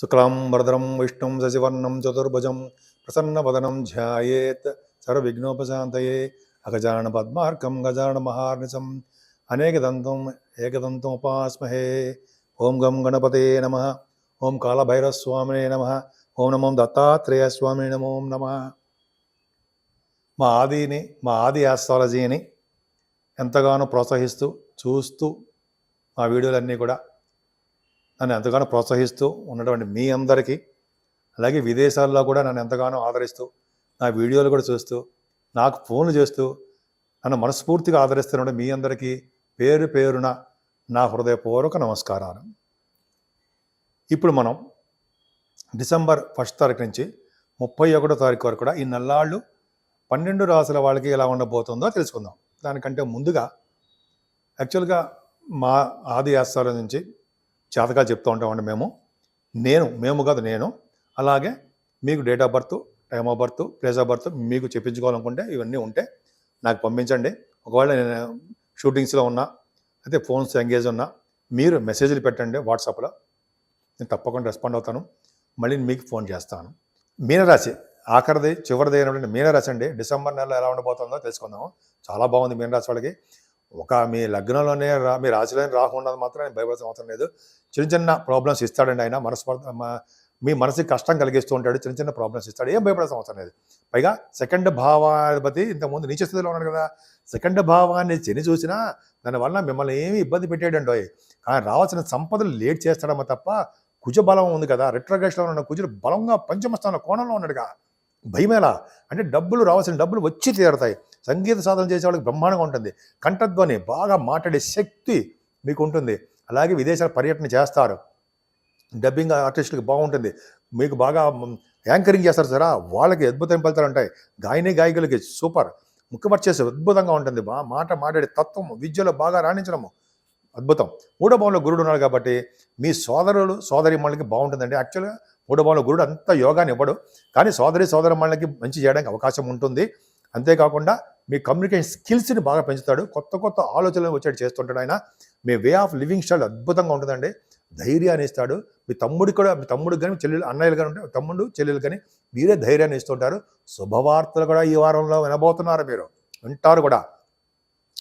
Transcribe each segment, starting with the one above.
శుక్లాం వరదరం విష్ణుం శశివర్ణం చతుర్భుజం ప్రసన్నవదనం ధ్యాయేత్ సర్వవిఘ్నోపశాంతయే అగజానన పద్మార్కం గజానన మహార్నిశం అనేకదంతం ఏకదంతం ఉపాస్మహే. ఓం గం గణపతే నమః. ఓం కాళభైరవస్వామినే నమః. ఓం నమో దత్తాత్రేయ స్వామినే నమో నమః. మా ఆది ఆస్ట్రాలజీని ఎంతగానో ప్రోత్సహిస్తూ చూస్తూ మా వీడియోలన్నీ కూడా నన్ను ఎంతగానో ప్రోత్సహిస్తూ ఉన్నటువంటి మీ అందరికీ, అలాగే విదేశాల్లో కూడా నన్ను ఎంతగానో ఆదరిస్తూ నా వీడియోలు కూడా చూస్తూ నాకు ఫోన్లు చేస్తూ నన్ను మనస్ఫూర్తిగా ఆదరిస్తున్న మీ అందరికీ పేరు పేరున నా హృదయపూర్వక నమస్కారాలు. ఇప్పుడు మనం డిసెంబర్ 1 తారీఖు నుంచి 31వ తారీఖు వరకు కూడా ఈ నెల్లాళ్ళు 12 రాసుల వాళ్ళకి ఎలా ఉండబోతుందో తెలుసుకుందాం. దానికంటే ముందుగా యాక్చువల్గా మా ఆది ఆస్ట్రాలజీ నుంచి జాతకాలు చెప్తూ ఉంటామండి నేను అలాగే మీకు date of birth, time of birth, place of birth మీకు చెప్పించుకోవాలనుకుంటే ఇవన్నీ ఉంటే నాకు పంపించండి. ఒకవేళ నేను షూటింగ్స్లో ఉన్నా అయితే ఫోన్స్ ఎంగేజ్ ఉన్నా మీరు మెసేజ్లు పెట్టండి వాట్సాప్లో, నేను తప్పకుండా రెస్పాండ్ అవుతాను. మళ్ళీ మీకు ఫోన్ చేస్తాను. మీనరాశి చివరిది అయినటువంటి మీనరాశి అండి. డిసెంబర్ నెలలో ఎలా ఉండబోతుందో తెలుసుకుందాము. చాలా బాగుంది మీనరాశి వాళ్ళకి. మీ లగ్నంలోనే మీ రాశిలోనే రాకుండా మాత్రం నేను భయపడాల్సిన అవసరం లేదు. చిన్న చిన్న ప్రాబ్లమ్స్ ఇస్తాడండి ఆయన. మీ మనసుకి కష్టం కలిగిస్తూ ఉంటాడు. చిన్న చిన్న ప్రాబ్లమ్స్ ఇస్తాడు. ఏం భయపడాల్సిన అవసరం లేదు. పైగా సెకండ్ భావాధిపతి ఇంతకుముందు నీచ స్థితిలో ఉన్నాడు కదా. సెకండ్ భావాన్ని శని చూసినా దానివల్ల మిమ్మల్ని ఏమి ఇబ్బంది పెట్టాడండో. కానీ రావాల్సిన సంపదలు లేట్ చేస్తాడమ్మా తప్ప కుజ బలం ఉంది కదా. రెట్రోగ్రేషన్లో ఉన్న కుజుడు బలంగా పంచమస్థాన కోణంలో ఉన్నాడుగా. భయమేలా అంటే రావాల్సిన డబ్బులు వచ్చి తీరుతాయి. సంగీత సాధన చేసే వాళ్ళకి బ్రహ్మాండంగా ఉంటుంది. కంఠధ్వని బాగా మాట్లాడే శక్తి మీకు ఉంటుంది. అలాగే విదేశాల పర్యటన చేస్తారు. డబ్బింగ్ ఆర్టిస్టులకి బాగుంటుంది. మీకు బాగా యాంకరింగ్ చేస్తారు సరే, వాళ్ళకి అద్భుతమైన ఫలితాలు ఉంటాయి. గాయకులకి సూపర్. ముఖ్యపరిచేసి అద్భుతంగా ఉంటుంది. మాట్లాడే తత్వం, విద్యలో బాగా రాణించడము అద్భుతం. 3వ భావంలో గురుడు ఉన్నాడు కాబట్టి మీ సోదరిమణులకి బాగుంటుందండి. యాక్చువల్గా 3వ భావంలో గురుడు అంత యోగాన్ని ఇవ్వడు, కానీ సోదరిమణులకి మంచి చేయడానికి అవకాశం ఉంటుంది. అంతేకాకుండా మీ కమ్యూనికేషన్ స్కిల్స్ని బాగా పెంచుతాడు. కొత్త ఆలోచనలు వచ్చేట్టు చేస్తుంటాడు ఆయన. మీ వే ఆఫ్ లివింగ్ స్టైల్ అద్భుతంగా ఉంటుందండి. ధైర్యాన్ని ఇస్తాడు. మీ తమ్ముడు కానీ చెల్లెలు, అన్నయ్యలు కానీ ఉంటే తమ్ముడు చెల్లెలు కానీ మీరే ధైర్యాన్ని ఇస్తుంటారు. శుభవార్తలు కూడా ఈ వారంలో వినబోతున్నారు. మీరు వింటారు కూడా.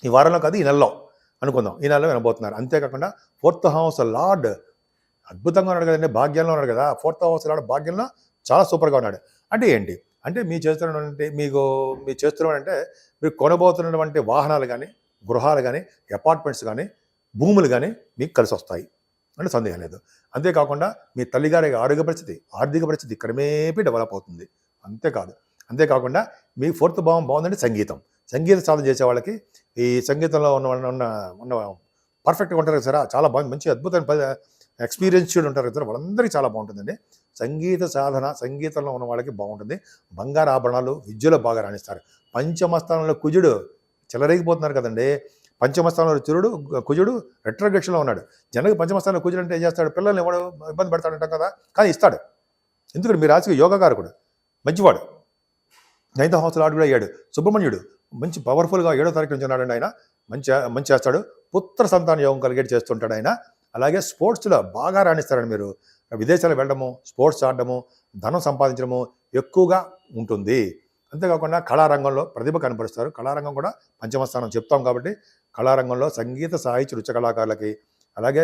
ఈ వారంలో కాదు, ఈ నెలలో అనుకుందాం. ఈ నెలలో వినబోతున్నారు. అంతేకాకుండా 4th హౌస్ లార్డ్ అద్భుతంగా ఉన్నాడు కదండి. భాగ్యంలో ఉన్నాడు కదా. 4th హౌస్ లార్డ్ భాగ్యంలో చాలా సూపర్గా ఉన్నాడు. అంటే ఏంటి అంటే మీరు చేస్తున్నటువంటి మీరు కొనబోతున్నటువంటి వాహనాలు కానీ, గృహాలు కానీ, అపార్ట్మెంట్స్ కానీ, భూములు కానీ మీకు కలిసి వస్తాయి అంటే సందేహం లేదు. అంతేకాకుండా మీ తల్లిగారి ఆర్థిక పరిస్థితి క్రమేపీ డెవలప్ అవుతుంది. అంతేకాకుండా మీ 4th భావం బాగుందంటే సంగీత సాధన చేసే వాళ్ళకి, ఈ సంగీతంలో ఉన్న పర్ఫెక్ట్గా ఉంటారు కదా సార్, చాలా బాగుంది. మంచి అద్భుతమైన ఎక్స్పీరియన్స్డ్ ఉంటారు కదా, వాళ్ళందరికీ చాలా బాగుంటుందండి. సంగీతంలో ఉన్న వాళ్ళకి బాగుంటుంది. బంగారు ఆభరణాలు, విద్యలో బాగా రాణిస్తారు. పంచమస్థానంలో కుజుడు చెలరేగిపోతున్నారు కదండి. పంచమస్థానంలో కుజుడు రెట్రోగ్రేషన్లో ఉన్నాడు. జనకి పంచమస్థానంలో కుజుడు అంటే ఏం చేస్తాడు? పిల్లల్ని ఎవడు ఇబ్బంది పెడతాడంటాం కదా, కానీ ఇస్తాడు. ఎందుకంటే మీ రాశికి యోగకారకుడు, మంచివాడు. 9th హౌస్ లార్డ్ కూడా అయ్యాడు. సుబ్రహ్మణ్యుడు మంచి పవర్ఫుల్గా 7వ తారీఖు నుంచి ఉన్నాడండి. ఆయన మంచి చేస్తాడు. పుత్ర సంతాన యోగం కలిగేట్ చేస్తుంటాడు ఆయన. అలాగే స్పోర్ట్స్లో బాగా రాణిస్తారని మీరు. విదేశాలకు వెళ్ళడము, స్పోర్ట్స్ ఆడడము, ధనం సంపాదించడము ఎక్కువగా ఉంటుంది. అంతేకాకుండా కళారంగంలో ప్రతిభ కనపరుస్తారు. కళారంగం కూడా పంచమస్థానం చెప్తాం కాబట్టి కళారంగంలో సంగీత, సాహిత్య, నృత్య కళాకారులకి, అలాగే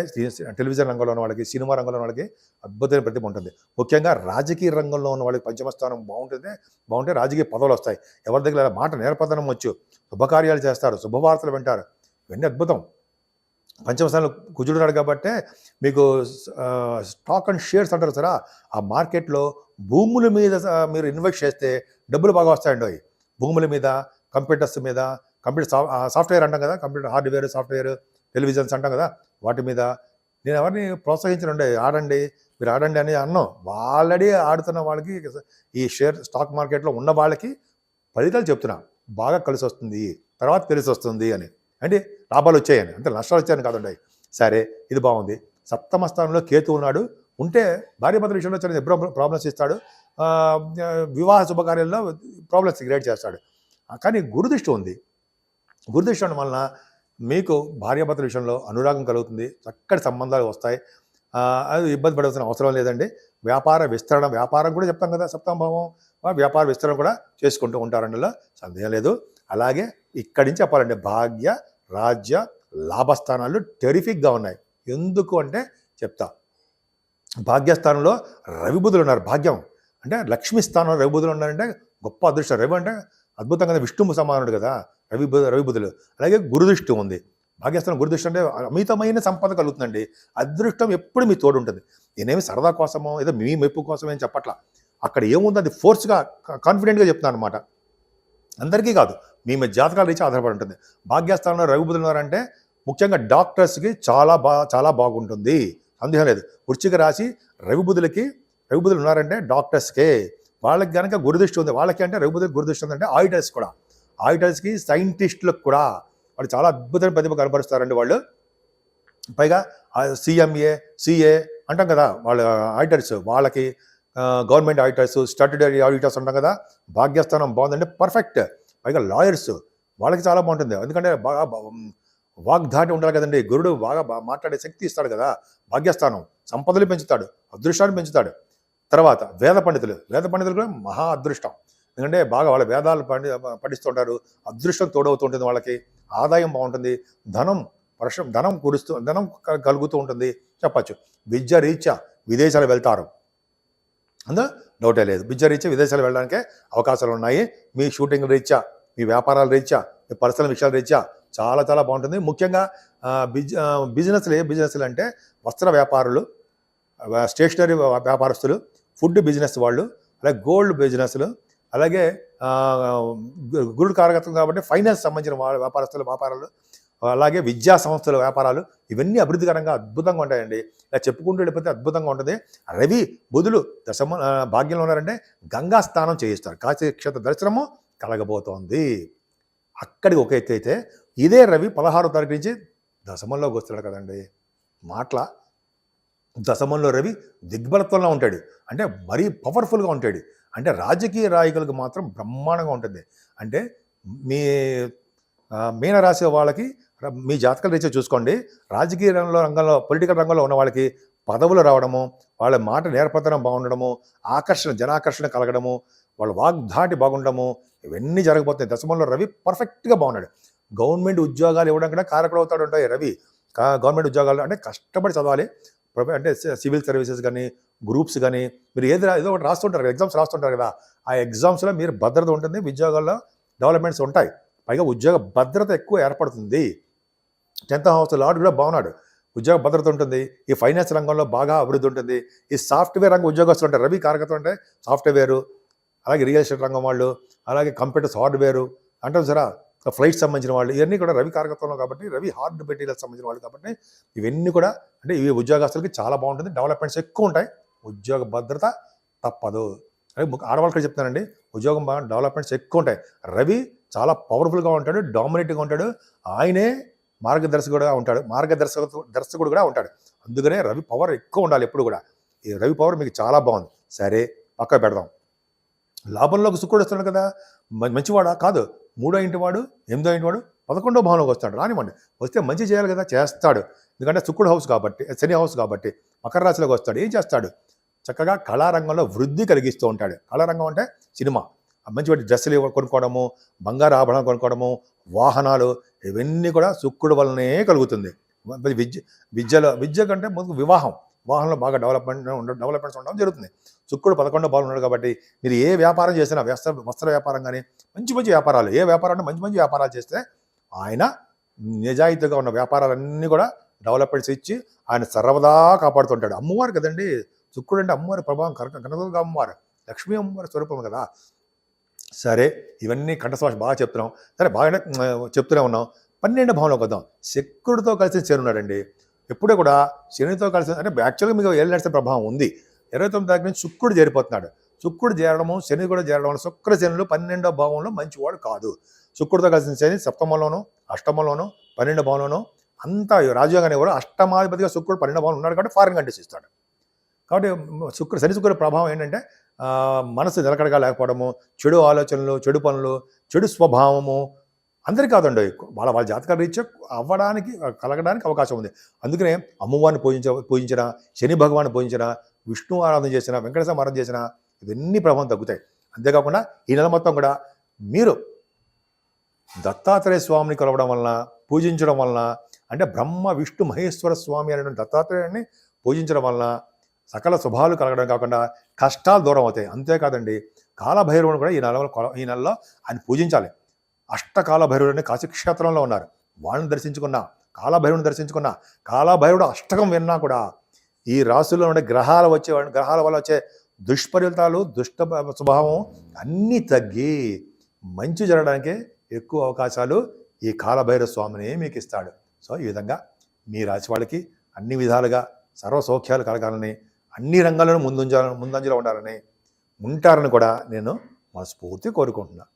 టెలివిజన్ రంగంలో ఉన్న వాళ్ళకి, సినిమా రంగంలో ఉన్న వాళ్ళకి అద్భుతమైన ప్రతిభ ఉంటుంది. ముఖ్యంగా రాజకీయ రంగంలో ఉన్న వాళ్ళకి పంచమస్థానం బాగుంటే రాజకీయ పదవులు వస్తాయి. ఎవరి దగ్గర మాట నేర్పదనం వచ్చు, శుభకార్యాలు చేస్తారు, శుభవార్తలు వింటారు. ఇవన్నీ అద్భుతం. పంచమస్థానంలో కుజుడున్నాడు కాబట్టి మీకు స్టాక్ అండ్ షేర్స్ అంటారు సరే, ఆ మార్కెట్లో భూముల మీద మీరు ఇన్వెస్ట్ చేస్తే డబ్బులు బాగా వస్తాయండి. భూముల మీద, కంప్యూటర్స్ మీద, సాఫ్ట్వేర్ అంటాం కదా, కంప్యూటర్ హార్డ్వేర్, సాఫ్ట్వేర్, టెలివిజన్స్ అంటాం కదా, వాటి మీద నేను ఎవరిని ప్రోత్సహించనండి. మీరు ఆడండి అని అన్నాం. ఆల్రెడీ ఆడుతున్న వాళ్ళకి, ఈ స్టాక్ మార్కెట్లో ఉన్న వాళ్ళకి ఫలితాలు చెప్తున్నా. బాగా కలిసి వస్తుంది, తర్వాత తెలిసి వస్తుంది అని. అంటే లాభాలు వచ్చాయని, అంటే నష్టాలు వచ్చాయని కాదండి. సరే, ఇది బాగుంది. 7వ స్థానంలో కేతు ఉన్నాడు. ఉంటే భార్యాభర్తల విషయంలో చాలా ప్రాబ్లమ్స్ ఇస్తాడు. వివాహ శుభకార్యాల్లో ప్రాబ్లమ్స్ క్రియేట్ చేస్తాడు. కానీ గురుదృష్టి ఉంది. గురుదృష్టి ఉండడం వలన మీకు భార్యాభర్తల విషయంలో అనురాగం కలుగుతుంది. చక్కటి సంబంధాలు వస్తాయి. అది ఇబ్బంది పడాల్సిన అవసరం లేదండి. వ్యాపార విస్తరణ, వ్యాపారం కూడా చెప్తాం కదా సప్తమ భావం, వ్యాపార విస్తరణ కూడా చేసుకుంటూ ఉంటారండిలో సందేహం లేదు. అలాగే ఇక్కడి నుంచి చెప్పాలంటే భాగ్య రాజ్య లాభస్థానాలు టెరిఫిక్గా ఉన్నాయి. ఎందుకు అంటే చెప్తా. భాగ్యస్థానంలో రవి బుధులు ఉన్నారు. భాగ్యం అంటే లక్ష్మీ స్థానంలో రవి బుధులు ఉన్నారంటే గొప్ప అదృష్టం. రవి అంటే అద్భుతంగా విష్ణువు సమానుడు కదా రవి బుధులు. అలాగే గురుదృష్టి ఉంది. భాగ్యస్థానం గురుదృష్టి అంటే అమితమైన సంపద కలుగుతుందండి. అదృష్టం ఎప్పుడు మీ తోడు ఉంటుంది. నేనేమి సరదా కోసమో ఏదో మీ మెప్పు కోసం ఏం చెప్పట్లా. అక్కడ ఏముంది అది ఫోర్స్గా కాన్ఫిడెంట్గా చెప్తున్నాను అనమాట. అందరికీ కాదు, మీ జాతకాల రీచి ఆధారపడి ఉంటుంది. భాగ్యస్థానంలో రవి బుధులు ఉన్నారంటే ముఖ్యంగా డాక్టర్స్కి చాలా బాగుంటుంది, సందేహం లేదు. వృశ్చిక రాశి రవి బుధులు ఉన్నారంటే డాక్టర్స్కే. వాళ్ళకి కనుక గురుదృష్టి ఉంది, వాళ్ళకి అంటే రవి బుధులకు గురుదృష్టి ఉందంటే ఆడిటర్స్కి సైంటిస్టులకు కూడా వాళ్ళు చాలా అద్భుతమైన ప్రతిభ కనపరుస్తారండి వాళ్ళు. పైగా CMA CA అంటాం కదా, వాళ్ళ ఆడిటర్స్, వాళ్ళకి గవర్నమెంట్ ఆడిటర్స్, స్టాట్యుటరీ ఆడిటర్స్ ఉంటాం కదా. భాగ్యస్థానం బాగుందంటే పర్ఫెక్ట్. పైగా లాయర్స్, వాళ్ళకి చాలా బాగుంటుంది. ఎందుకంటే బాగా వాగ్ధాటి ఉండాలి కదండి. గురుడు బాగా మాట్లాడే శక్తి ఇస్తాడు కదా. భాగ్యస్థానం సంపదలు పెంచుతాడు, అదృష్టాన్ని పెంచుతాడు. తర్వాత వేద పండితులు కూడా మహా అదృష్టం. ఎందుకంటే బాగా వాళ్ళ వేదాలు పఠిస్తుంటారు, అదృష్టం తోడవుతుంటుంది, వాళ్ళకి ఆదాయం బాగుంటుంది, ధనం కలుగుతూ ఉంటుంది చెప్పచ్చు. విద్య రీత్యా విదేశాలు వెళ్తారు, అందులో డౌటే లేదు. విద్య రీత్యా విదేశాలు వెళ్ళడానికే అవకాశాలు ఉన్నాయి. మీ షూటింగ్ రీత్యా, మీ వ్యాపారాల రీత్యా, మీ పర్సనల్ విషయాల రీత్యా చాలా బాగుంటుంది. ముఖ్యంగా బిజినెస్లు అంటే వస్త్ర వ్యాపారులు, స్టేషనరీ వ్యాపారస్తులు, ఫుడ్ బిజినెస్ వాళ్ళు, అలాగే గోల్డ్ బిజినెస్లు, అలాగే గురుడు కారకత్వం కాబట్టి ఫైనాన్స్ సంబంధించిన వ్యాపారాలు, అలాగే విద్యా సంస్థల వ్యాపారాలు, ఇవన్నీ అభివృద్ధికరంగా అద్భుతంగా ఉంటాయండి. ఇలా చెప్పుకుంటూ వెళ్ళిపోతే అద్భుతంగా ఉంటుంది. రవి బుధులు భాగ్యంలో ఉన్నారంటే గంగా స్నానం చేయిస్తారు, కాశీ క్షేత్ర దర్శనము కలగబోతోంది. అక్కడికి ఒక ఎత్తు అయితే, ఇదే రవి 16వ తారీఖు నుంచి దశమంలోకి వస్తున్నాడు కదండి. మాటల దశమంలో రవి దిగ్బలత్వంలో ఉంటాడు, అంటే మరీ పవర్ఫుల్గా ఉంటాడు. అంటే రాజకీయ నాయకులకు మాత్రం బ్రహ్మాండంగా ఉంటుంది. అంటే మీ మీనరాశి వాళ్ళకి మీ జాతకాల రీత్యా చూసుకోండి. రాజకీయ రంగంలో పొలిటికల్ రంగంలో ఉన్న వాళ్ళకి పదవులు రావడము, వాళ్ళ మాట నేర్పతనం బాగుండడము, జనాకర్షణ కలగడము, వాళ్ళ వాగ్ధాటి బాగుండడము, ఇవన్నీ జరగబోతాయి. దశమంలో రవి పర్ఫెక్ట్గా బాగున్నాడు. గవర్నమెంట్ ఉద్యోగాలు ఇవ్వడం కూడా కారకుడు అవుతాడు ఉంటాయి రవి. గవర్నమెంట్ ఉద్యోగాలు అంటే కష్టపడి చదవాలి. అంటే సివిల్ సర్వీసెస్ కానీ, గ్రూప్స్ కానీ, మీరు ఏదో ఒకటి రాస్తుంటారు, ఎగ్జామ్స్ రాస్తుంటారు కదా. ఆ ఎగ్జామ్స్లో మీరు భద్రత ఉంటుంది, ఉద్యోగాల్లో డెవలప్మెంట్స్ ఉంటాయి. పైగా ఉద్యోగ భద్రత ఎక్కువ ఏర్పడుతుంది. 10th హౌస్ లార్డ్ కూడా బాగున్నాడు, ఉద్యోగ భద్రత ఉంటుంది. ఈ ఫైనాన్స్ రంగంలో బాగా అభివృద్ధి ఉంటుంది. ఈ సాఫ్ట్వేర్ రంగం ఉద్యోగస్తులు ఉంటాయి, రవి కారకత్వం అంటే సాఫ్ట్వేరు, అలాగే రియల్ ఎస్టేట్ రంగం వాళ్ళు, అలాగే కంప్యూటర్స్ హార్డ్వేరు అంటారు సరే, ఫ్లైట్స్ సంబంధించిన వాళ్ళు, ఇవన్నీ కూడా రవి కారకత్వంలో కాబట్టి, రవి హార్డ్ మెటీరియల్స్ సంబంధించిన వాళ్ళు కాబట్టి ఇవన్నీ కూడా అంటే ఇవి ఉద్యోగస్తులకి చాలా బాగుంటుంది. డెవలప్మెంట్స్ ఎక్కువ ఉంటాయి, ఉద్యోగ భద్రత తప్పదు. ఆడవాళ్ళకి చెప్తానండి, ఉద్యోగం బాగా డెవలప్మెంట్స్ ఎక్కువ ఉంటాయి. రవి చాలా పవర్ఫుల్గా ఉంటాడు, డామినేటింగ్గా ఉంటాడు, ఆయనే దర్శకుడు కూడా ఉంటాడు. అందుకనే రవి పవర్ ఎక్కువ ఉండాలి ఎప్పుడు కూడా. ఈ రవి పవర్ మీకు చాలా బాగుంది. సరే పక్క పెడదాం. లాభంలోకి శుక్రుడు వస్తున్నాడు కదా, మంచివాడా కాదు. 3వ ఇంటి వాడు, 8వ ఇంటి వాడు 11వ భావంలోకి వస్తాడు. రానివ్వండి, వస్తే మంచి చేయాలి కదా, చేస్తాడు. ఎందుకంటే శుక్రుడు హౌస్ కాబట్టి, శని హౌస్ కాబట్టి మకర రాశిలోకి వస్తాడు. ఏం చేస్తాడు? చక్కగా కళారంగంలో వృద్ధి కలిగిస్తూ ఉంటాడు. కళారంగం అంటే సినిమా, మంచి డ్రెస్సులు కొనుక్కోవడము, బంగారు ఆభరణాలు కొనుక్కోవడము, వాహనాలు, ఇవన్నీ కూడా శుక్రుడు వల్లనే కలుగుతుంది. విద్య కంటే ముందు వాహనంలో బాగా డెవలప్మెంట్స్ ఉండడం జరుగుతుంది. శుక్రుడు 11వ భావంలో ఉన్నాడు కాబట్టి మీరు ఏ వ్యాపారం చేసినా, వస్త్ర వ్యాపారం కానీ, మంచి వ్యాపారాలు, ఏ వ్యాపారం అంటే మంచి వ్యాపారాలు చేస్తే ఆయన నిజాయితీగా ఉన్న వ్యాపారాలన్నీ కూడా డెవలప్మెంట్స్ ఇచ్చి ఆయన సర్వదా కాపాడుతుంటాడు. అమ్మవారు కదండి శుక్రుడు అంటే, అమ్మవారి ప్రభావం, కనకదుర్గ అమ్మవారు, లక్ష్మీ అమ్మవారి స్వరూపం కదా. సరే ఇవన్నీ కంఠశ్వాస బాగా చెప్తున్నాం, సరే బాగానే చెప్తూనే ఉన్నాం. 12వ భావంలోకి వద్దాం. శుక్రుడితో కలిసి శని ఉన్నాడండి. ఎప్పుడూ కూడా శనితో కలిసి అంటే యాక్చువల్గా మీకు ఏళ్ళు నడిచే ప్రభావం ఉంది. 29 తారీఖు నుంచి శుక్రుడు చేరిపోతున్నాడు. శుక్రుడు చేరడము, శని కూడా చేరడం వల్ల శుక్ర శనులు 12వ భావంలో మంచివాడు కాదు. శుక్రుడితో కలిసిన శని సప్తమంలోనూ, అష్టమంలోనూ, 12వ భావంలోనూ అంతా రాజయోగాన్ని ఎవరు అష్టమాధిపతిగా శుక్రుడు 12వ భావంలో ఉన్నాడు కాబట్టి ఫారిన్ కంట్రీస్ ఇస్తాడు. కాబట్టి శని శుక్రుడి ప్రభావం ఏంటంటే మనసు నిలకడగా లేకపోవడము, చెడు ఆలోచనలు, చెడు పనులు, చెడు స్వభావము, అందరికీ కాదండి, వాళ్ళ వాళ్ళ జాతకాల రీత్యా కలగడానికి అవకాశం ఉంది. అందుకనే అమ్మవారిని పూజించిన, శని భగవాన్ని పూజించిన, విష్ణు ఆరాధన చేసిన, వెంకటేశ్వర ఆరాధన చేసిన ఇవన్నీ ప్రభావం తగ్గుతాయి. అంతేకాకుండా ఈ నెల మొత్తం కూడా మీరు దత్తాత్రేయ స్వామిని కొలవడం వలన, పూజించడం వలన, అంటే బ్రహ్మ విష్ణు మహేశ్వర స్వామి అనేటువంటి దత్తాత్రేయుని పూజించడం వలన సకల శుభాలు కలగడం కాకుండా కష్టాలు దూరం అవుతాయి. అంతేకాదండి, కాలభైరవుని కూడా ఈ నెలలో ఆయన పూజించాలి. అష్టకాల భైరవుడు కాశీక్షేత్రంలో ఉన్నారు. వాళ్ళని దర్శించుకున్నా, కాలభైరవుని దర్శించుకున్నా, కాలభైరవుడు అష్టకం విన్నా కూడా ఈ రాశుల్లో ఉండే గ్రహాల వల్ల వచ్చే దుష్ఫలితాలు, దుష్ట స్వభావం అన్నీ తగ్గి మంచి జరగడానికి ఎక్కువ అవకాశాలు ఈ కాలభైరవ స్వామిని మీకు ఇస్తాడు. సో ఈ విధంగా మీ రాశి వాళ్ళకి అన్ని విధాలుగా సర్వ సౌఖ్యాలు కలగాలని, అన్ని రంగాలను ముందంజలో ఉండాలని, ఉంటారని కూడా నేను మనస్ఫూర్తి కోరుకుంటున్నాను.